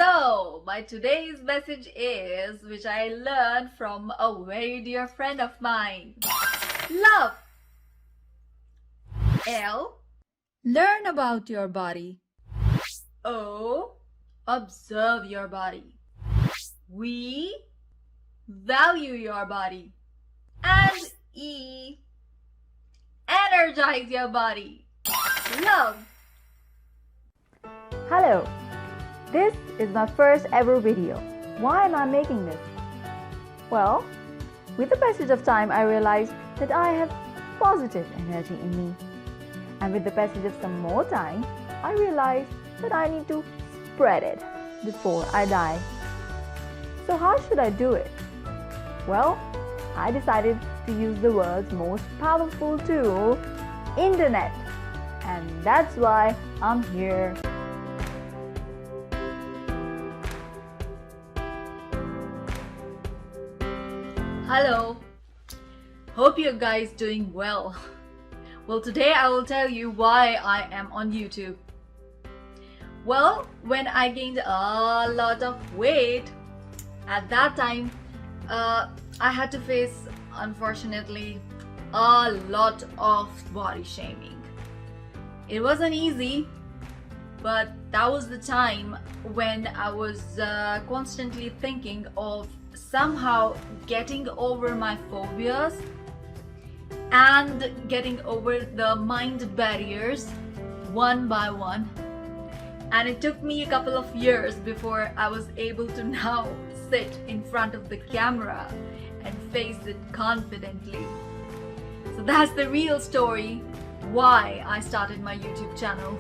So, my today's message is, which I learned from a very dear friend of mine. Love. L. Learn about your body. O. Observe your body. We. Value your body. And E. Energize your body. Love. Hello, this is my first ever video. Why am I making this? Well, with the passage of time I realized that I have positive energy in me. And with the passage of some more time, I realized that I need to spread it before I die. So how should I do it? Well, I decided to use the world's most powerful tool, Internet. And that's why I'm here. Hello, hope you guys doing well. Well, today I will tell you why I am on YouTube. Well, when I gained a lot of weight, at that time I had to face, unfortunately, a lot of body shaming. It wasn't easy, but that was the time when I was constantly thinking of somehow getting over my phobias and getting over the mind barriers one by one. And it took me a couple of years before I was able to now sit in front of the camera and face it confidently. So that's the real story why I started my YouTube channel.